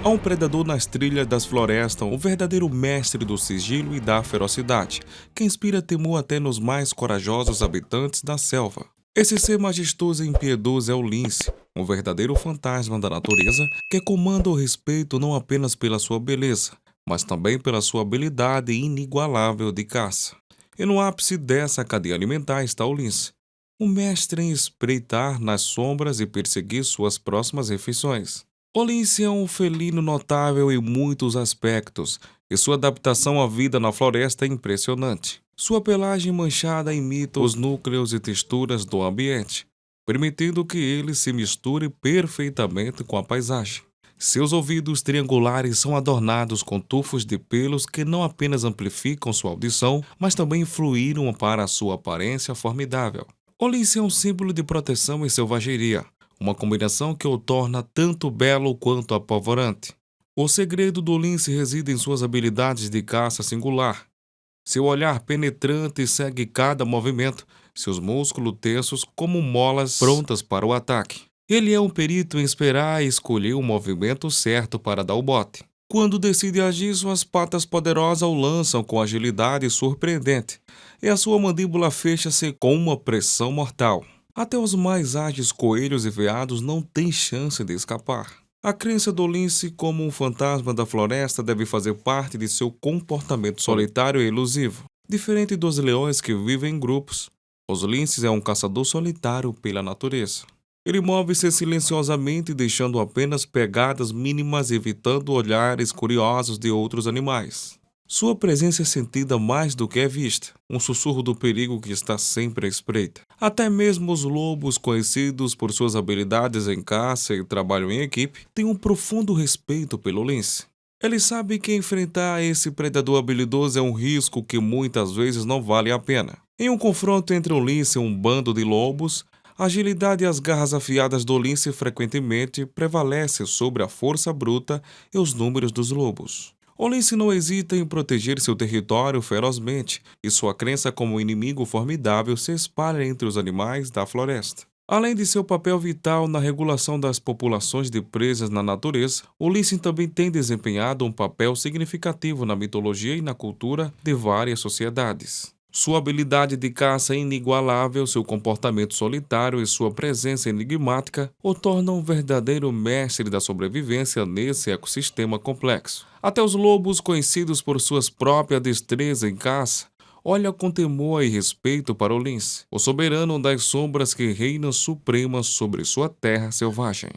Há um predador nas trilhas das florestas, o verdadeiro mestre do sigilo e da ferocidade, que inspira temor até nos mais corajosos habitantes da selva. Esse ser majestoso e impiedoso é o lince, um verdadeiro fantasma da natureza que comanda o respeito não apenas pela sua beleza, mas também pela sua habilidade inigualável de caça. E no ápice dessa cadeia alimentar está o lince, o mestre em espreitar nas sombras e perseguir suas próximas refeições. O lince é um felino notável em muitos aspectos, e sua adaptação à vida na floresta é impressionante. Sua pelagem manchada imita os núcleos e texturas do ambiente, permitindo que ele se misture perfeitamente com a paisagem. Seus ouvidos triangulares são adornados com tufos de pelos que não apenas amplificam sua audição, mas também influíram para a sua aparência formidável. O lince é um símbolo de proteção e selvageria, uma combinação que o torna tanto belo quanto apavorante. O segredo do lince reside em suas habilidades de caça singular. Seu olhar penetrante segue cada movimento, seus músculos tensos como molas prontas para o ataque. Ele é um perito em esperar e escolher o movimento certo para dar o bote. Quando decide agir, suas patas poderosas o lançam com agilidade surpreendente, e a sua mandíbula fecha-se com uma pressão mortal. Até os mais ágeis coelhos e veados não têm chance de escapar. A crença do lince como um fantasma da floresta deve fazer parte de seu comportamento solitário e elusivo. Diferente dos leões que vivem em grupos, os linces é um caçador solitário pela natureza. Ele move-se silenciosamente, deixando apenas pegadas mínimas, evitando olhares curiosos de outros animais. Sua presença é sentida mais do que é vista, um sussurro do perigo que está sempre à espreita. Até mesmo os lobos, conhecidos por suas habilidades em caça e trabalho em equipe, têm um profundo respeito pelo lince. Eles sabem que enfrentar esse predador habilidoso é um risco que muitas vezes não vale a pena. Em um confronto entre um lince e um bando de lobos, a agilidade e as garras afiadas do lince frequentemente prevalecem sobre a força bruta e os números dos lobos. O lince não hesita em proteger seu território ferozmente, e sua crença como um inimigo formidável se espalha entre os animais da floresta. Além de seu papel vital na regulação das populações de presas na natureza, o lince também tem desempenhado um papel significativo na mitologia e na cultura de várias sociedades. Sua habilidade de caça é inigualável, seu comportamento solitário e sua presença enigmática o tornam um verdadeiro mestre da sobrevivência nesse ecossistema complexo. Até os lobos, conhecidos por suas próprias destrezas em caça, olham com temor e respeito para o lince, o soberano das sombras que reina suprema sobre sua terra selvagem.